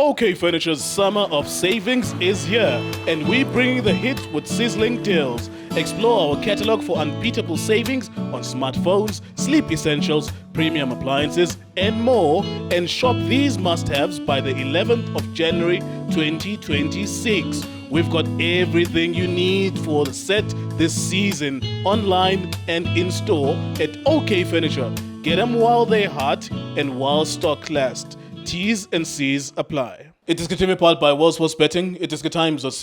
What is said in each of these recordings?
OK Furniture's summer of savings is here, and we bring the hit with sizzling deals. Explore our catalog for unbeatable savings on smartphones, sleep essentials, premium appliances, and more, and shop these must-haves by the 11th of January 2026. We've got everything you need for the set this season, online and in store at OK Furniture. Get them while they're hot and while stock lasts. T's and C's apply. It is continued powered by World Sports Betting. It is getimes.co.za.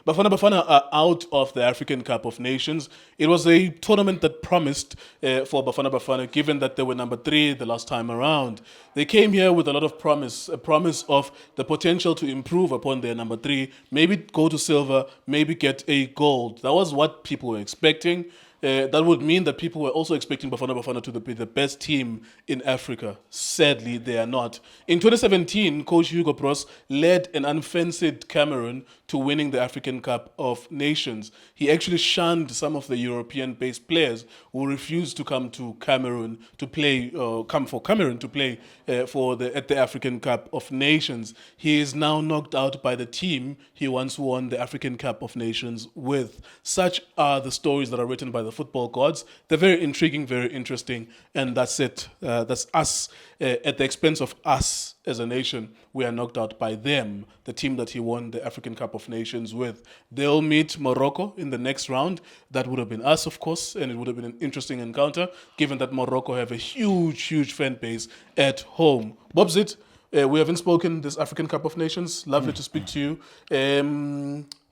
Bafana Bafana are out of the African Cup of Nations. It was a tournament that promised for Bafana Bafana, given that they were number 3 the last time around. They came here with a lot of promise, a promise of the potential to improve upon their number 3, maybe go to silver, maybe get a gold. That was what people were expecting. That would mean that people were also expecting Bafana Bafana to be the best team in Africa. Sadly, they are not. In 2017, Coach Hugo Broos led an unfenced Cameroon to winning the African Cup of Nations. He actually shunned some of the European-based players who refused to come to Cameroon to play, come for Cameroon to play at the African Cup of Nations. He is now knocked out by the team he once won the African Cup of Nations with. Such are the stories that are written by the football gods. They're very intriguing, very interesting, and that's it. That's us. At the expense of us as a nation, we are knocked out by them, the team that he won the African Cup of Nations with. They'll meet Morocco in the next round. That would have been us, of course, and it would have been an interesting encounter, given that Morocco have a huge fan base at home. Bobzit, we haven't spoken this African Cup of Nations. Lovely to speak to you.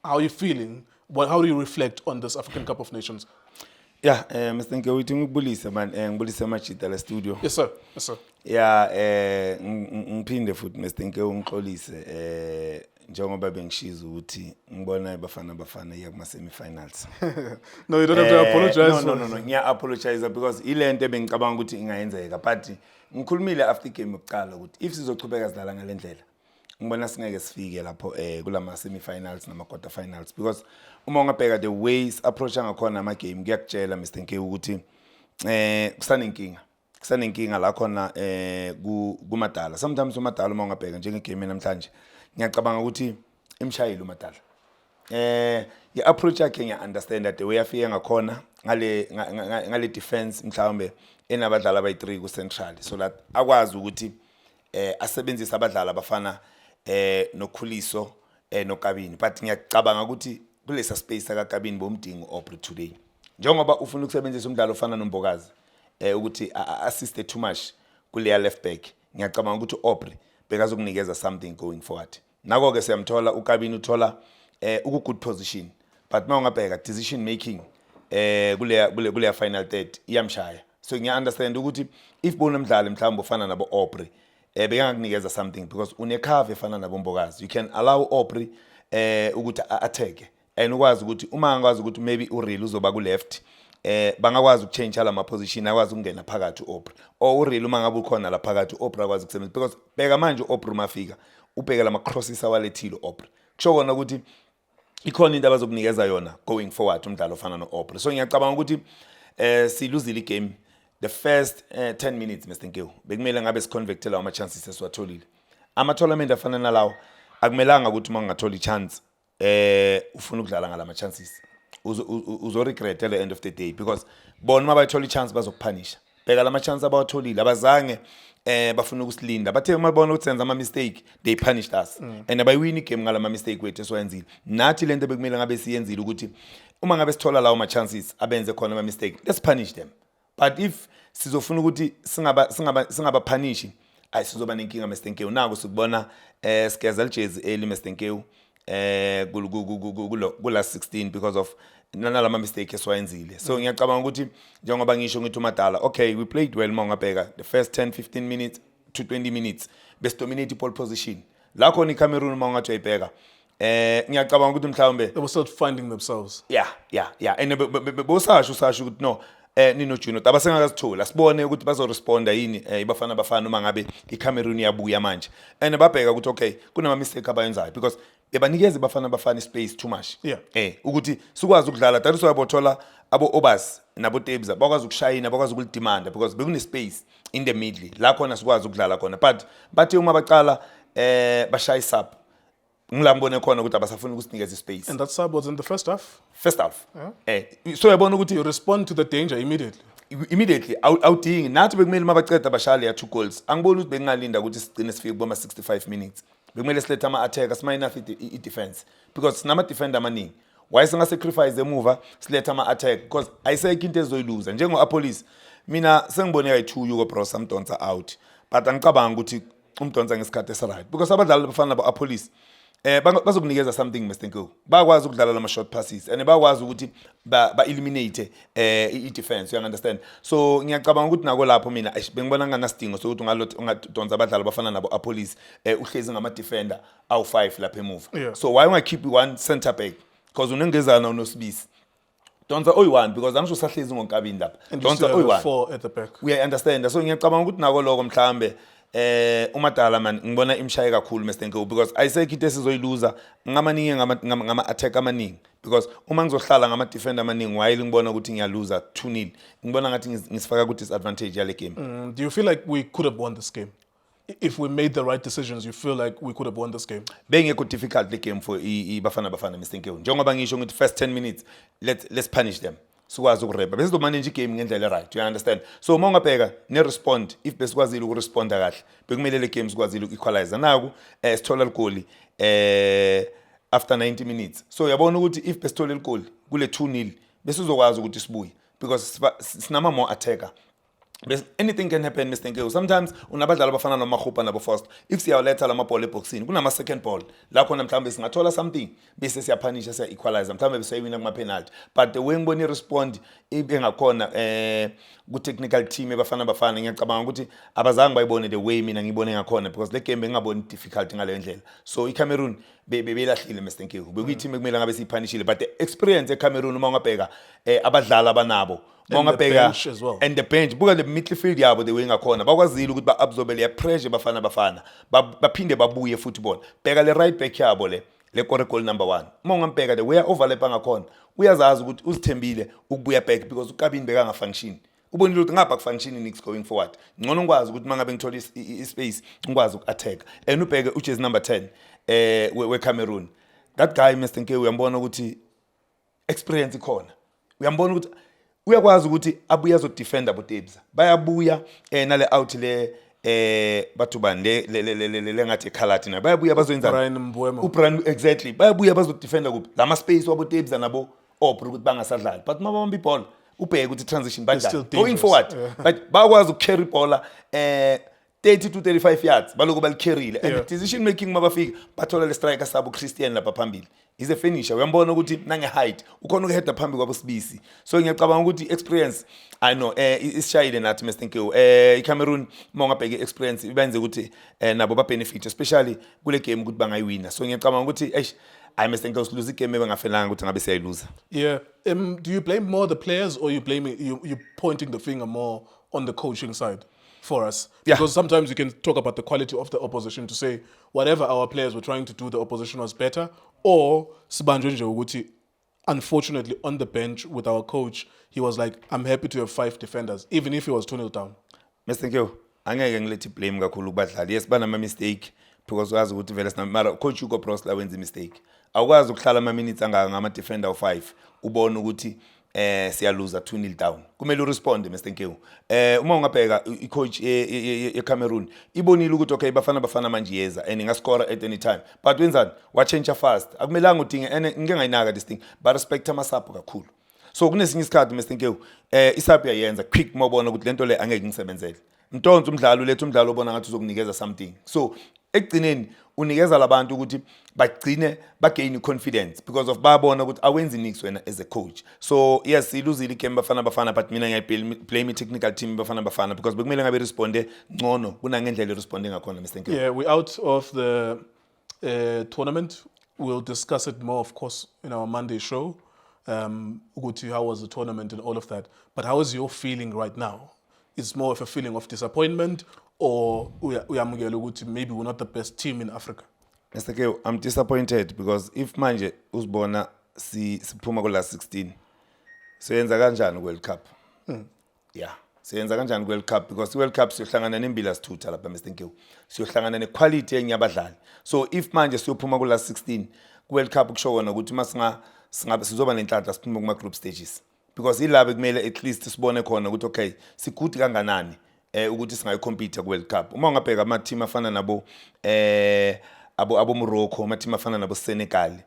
How are you feeling? How do you reflect on this African Cup of Nations? Yeah, Mr. Nke, uthi ngibulise man, ngibulise Machita la studio. Yes sir, yes sir. Yeah, ngiphinde futhi Mr. Nke ungixolise njengoba bengishiza ukuthi ngibona Bafana iya kuma semi-finals. No, you don't have to apologize. No, ngiya apologize because ilento ebengicabanga ukuthi ingayenzeka, but ngikhulumile after game yokuqala ukuthi if sizochubeka sidlala ngalendlela ngibona singeke sifike lapho kulama semi-finals nama quarter finals, because uma ungabheka the ways approach ngakhona ama game ngiyakutshela Mr. Nke ukuthi kusanenkinga la khona kumadala. Sometimes umadala uma ungabheka njenge game namhlanje ngiyacabanga ukuthi imshayile umadala ye approach yakhe ngiya understand that the way afika ngakhona ngale defense mhlawumbe enabadlali abayi3 ku central, so that akwazi ukuthi asebenzisa abadlali abafana noKhuliso noKabini, but ngiyacabanga ukuthi kulesa space akaKabini bomdingo Aubrey today, njengoba ufuna ukusebenzisa umdlalo ofana noMbokazi ukuthi assist too much kule left back. Ngiyacabanga ukuthi Aubrey bekazokunikeza something going forward. Nako ke siyamthola uKabini uthola good position, but mawungabheka decision making kule final third iyamshaya. So ngiya understand ukuthi if bonomdlalo mhlawumbe ofana nabo Aubrey bekangakunikeza something, because unekhave efana nabo Mbokazi, you can allow Aubrey ukuthi attack, and ukwazi ukuthi uma angakwazi ukuthi maybe uReal uzoba ku left bangakwazi ukuchange ala ma position, akwazi ukungena phakathi Aubrey, or uReal uma ngabe ukhona la phakathi Aubrey akwazi ukusebenza, because bheka manje Aubrey mafika ubheka lama crosses awalethile Aubrey, kusho kona ukuthi ikhona into abazokunikeza yona going forward umdlalo ofana no Aubrey. So ngiyacabanga ukuthi siluzile igame the first 10 minutes Mr. Nke, bekumele ngabe siconvertela ama chances esiwatholile. Ama tournament afana nalawo akumelanga ukuthi uma ungathola chance ufuna ukudlala ngala chances uzo regret at the end of the day, because bona mabayithola chance bazokupunish. Bheka lama chance abawatholile abazange bafuna ukusilinda, bathe mabona ukuthi senza ama mistake they punished us, and abayiwini game ngala ma mistake wethu esiwenzile. Nathi lento bekumele ngabe siyenzile ukuthi uma ngabe sithola lawo ma chances abenze khona ama mistake, let's punish them. But if sizofuna ukuthi singaba punish, sizoba nenkinga Mr. Nke. Nako sikubona skeza ljezi early Mr. Nke kula 16 because of nalama mistake esiwenzile. So ngiyacabanga ukuthi njengoba ngisho ngithi umadala, okay, we played well mawungabheka the first 10-15 minutes to 20 minutes best dominate pole position la khona iCameroon mawungathi uyibheka ngiyacabanga ukuthi mhlawumbe they were still finding themselves. Yeah, and bosasho ukuthi no Nino Juno abasengakasithola sibone ukuthi bazoresponda yini ibafana bafana uma ngabe iCameroon yabuya manje, and babheka ukuthi okay kunama mistake abayenzayo, because bebanikeza bafana space too much. Yeah. Ukuthi sikwazi ukudlala that is why bothola abo Obas nabo Tebza bakwazi ukushayina bakwazi ukulidemanda because bekune space in the middle la khona sikwazi ukudlala khona but bathi uma baqala bashaya sub ngilambone khona ukuthi abasafuna ukusinikeza ispace And that sub was in the first half. first half so yabona ukuthi You respond to the danger immediately. immediately awudingi nathi bekumele mabaceda bashale ya 2 goals angiboni ukuthi bengingalinda ukuthi sigcine sifike kuma 65 minutes bekumele siletha ama attacker sima enough i defense because sinama defender amaningi why singa sacrifice emuva siletha ama attack because ayisekho into ezoyiluza njengo Apolis mina sengibone kayi2 yuko bro samdonsa out but angicabanga ukuthi umdonsa ngesikhathi esiright because abadlali bafana nabo Apolis bazokunikeza something Mr Nko bakwazi ukudlala lama short passes and bakwazi ukuthi ba eliminate I defense you understand so ngiyacabanga ukuthi nako lapho mina bengibona nganasidingo sokuthi ungadonsa abadlali bafana nabo Apolis uhlezi ngama defender awu5 lapha emuva so why ungakeep one center back because unengezana unosibisi Donza oyi1 because angisho sahlezi ngonkabini lapha Donza oyi1 4 at the back we understand so ngiyacabanga ukuthi nako lokho mhlambe uMadala man ngibona imshaye kakhulu Mr Nko because ayisekho into esizoyiluza ngamaningi ngama attack amaningi because uma ngizohlala ngama defender amaningi while ngibona ukuthi ngiyaluza 2-0 ngibona ngathi ngisifaka ku disadvantage yale game. Do you feel like we could have won this game? If we made the right decisions, you feel like we could have won this game? Bengekho difficult the game for ibafana Mr Nko njengoba ngisho ngithi first 10 minutes let's punish them sikwazi ukureba bese manage game ngendlela right you understand so uma ungabheka ne respond if besikwazile ukuresponda kahle bekumele le game sikwazile ukuequalize naku sithola igoli after 90 minutes so yabona ukuthi if besithola igoli kule 2-0 bese uzokwazi ukuthi sibuye because sinama more attacker. Anything can happen Mr Nko sometimes unabadlali abafana noMahupa nabo First if siyaletha lama ball eboxini kunama second ball la khona mhlambe singathola something bese siyapanisha siya equalize mhlambe besayewina kuma penalty but the way ngiboni respond ibengakhona ku technical team ebafana ngiyacabanga ukuthi abazange bayibone the way mina ngibone ngakhona because le game bengaboni difficult ngale ndlela so iCameroon belahlile Mr Nko bekuyi team ekumele ngabe siyipanishile but the experience eCameroon uma ungabheka abadlali abanabo well. And the bench buka the midfield yabo the way ngakhona bakwazile ukuthi ba absorbe le pressure bafana baphinde babuye football bheka le right back yabo le core goal number 1 uma ungambheka the way overlap ngakhona uyazazi ukuthi uzithembile ukubuya back because uKabini beka nga function ubonile ukuthi ngapha ku function next going forward ngcono ngikwazi ukuthi mangabe ngithola ispace ngikwazi ukattack and ubheke ujersey number 10 we Cameroon that guy Mr Nko uyambona ukuthi experience ikhona uyambona ukuthi uyakwazi ukuthi abuya zo defender boTebza bayabuya nale out le bathu bande le ngathi eKhalati na bayabuya bazoyenza Brian Mbwemo uBrian exactly bayabuya bazo defender kuphi lama space waboTebza nabo opro ukuthi bangasadlali but mabamba ibhola ubheke ukuthi transition banjani going forward but bakwazi ukucarry ibhola 30 to 35 yards baloko balicarryile and decision making mabafika bathola le striker sabo Christian lapha phambili is a finisher uyambona ukuthi nange height ukhona ukuheada phambi kwabo sibisi so ngiyacabanga ukuthi experience I know isishayile nathi Mr Nko iCameroon mongabheke experience ibenze ukuthi nabo ba benefit especially kule game ukuthi bangayiwina so ngiyacabanga ukuthi I Mr Nko lose igame bengafelanga ukuthi ngabe siyayiluza. Yeah, do you blame more the players or you pointing the finger more on the coaching side for us? Because sometimes you can talk about the quality of the opposition to say whatever our players were trying to do, the opposition was better, or sibanjwe nje ukuthi unfortunately on the bench with our coach he was like I'm happy to have 5 defenders even if he was 2-0 down. Mr Nko angeke ngilethi blame kakhulu kubadlali yes bana ama mistake because wazi ukuthi vele mara coach Hugo Broos la wenza mistake awukwazi ukuhlala ama minutes ngama defender u5 ubone ukuthi siyaluza 2-0 down kumele urespond Mr Nko uma ungabheka icoach eCameroon ibonile ukuthi okay bafana manje yeza and ingascore at any time but wenzani wa change fast akumelanga udinge ngeke ngayinaka this thing but respect amasapo kakhulu so kunesinye isikhathi Mr Nko isapo yayenza quick mawubona ukuthi lento le angeke ngisebenzele Mtonzo umdlalo lethu umdlalo ubona ngathi uzokunikeza something so ekugcineni unikeza labantu ukuthi bagcine bagain confidence because of babona ukuthi awenzi nix wena as a coach so yes iluzile igame bafana but mina ngiyablame technical team bafana because bekumele ngabe responde ngcono kunangendlela responde ngakhona Mr Nko. Yeah, we out of the tournament. We'll discuss it more of course in our Monday show ukuthi how was the tournament and all of that, but how is your feeling right now? It's more of a feeling of disappointment or uyamukela ukuthi maybe we're not the best team in Africa? Mr Nko, I'm disappointed because if manje uzibona siphuma ku last 16 Siyenza kanjani ku-World Cup? Yeah. Siyenza kanjani ku-World Cup because i-World Cup siyohlangana nembila sithutha lapha Mr Nkiwu. Siyohlangana nequality yenye abadlali. So if manje siyophuma ku last 16 ku-World Cup kusho kona ukuthi masinga sizoba nenhlanhla siphuma kuma group stages. Because ilabe kumele at least sibone khona ukuthi okay sigudi kanganani ukuthi singayicompete ku-World Cup. Uma ungabheka ama team afana nabo abo Morocco, ama team afana nabo Senegal,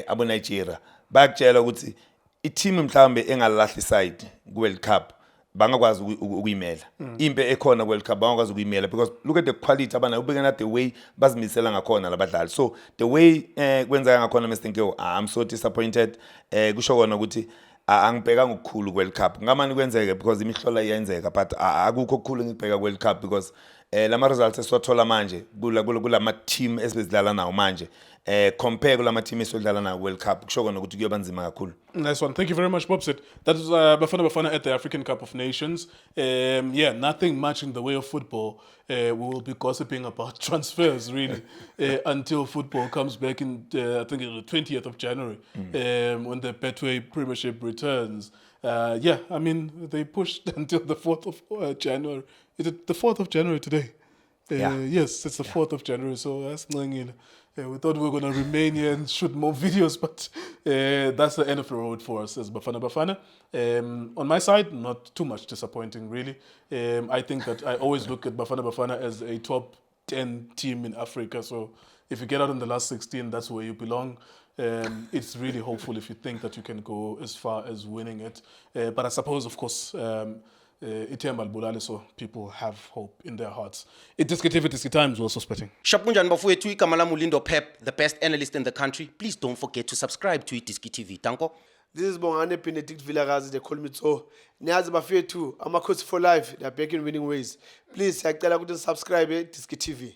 abo Nigeria, bayakutshela ukuthi i-team mhlambe engalahli side ku-World Cup bangakwazi ukuyimela. Impe ekhona ku-World Cup bangakwazi ukuyimela because look at the quality abanayo ubhekana the way bazimisela ngakhona labadlali. So the way kwenzeka ngakhona Mr Nkiwu, I'm so disappointed. Kusho kona ukuthi angibhekanga ukukhulu ku-World Cup. Ngamani kwenzeke because imihlola iyenzeka but akukho okukhulu ngibheka ku-World Cup because lama results esiwathola manje kulama team esibedlala nawo manje compare kulama team esibedlala nawo World Cup kusho kona ukuthi kuyoba nzima kakhulu. Nice one. Thank you very much, Bobsit. That is Bafana at the African Cup of Nations. Yeah, nothing much in the way of football. We will be gossiping about transfers, really, until football comes back in, I think, the 20th of January, when the Betway Premiership returns. Yeah, I mean, they pushed until the 4th of January. Is it the 4th of January today? Yeah. Yes, it's the 4th of January, so that's ngcingile. We thought we were going to remain here and shoot more videos, but that's the end of the road for us as Bafana. On my side, not too much disappointing, really. I think that I always look at Bafana as a top 10 team in Africa. So if you get out in the last 16, that's where you belong. It's really hopeful if you think that you can go as far as winning it. But I suppose, of course, ithemba libulale, so people have hope in their hearts. Diski TV, Diski Times, we're also spitting. Shapunjan bafowethu igama lami uLindo Pep, the best analyst in the country. Please don't forget to subscribe to Diski TV. Tanko. This is Bongane Benedict Vilakazi, they call me so. Niyazi bafowethu, Amakhosi for life, they are back in winning ways. Please, siyacela ukuthi subscribe Diski TV.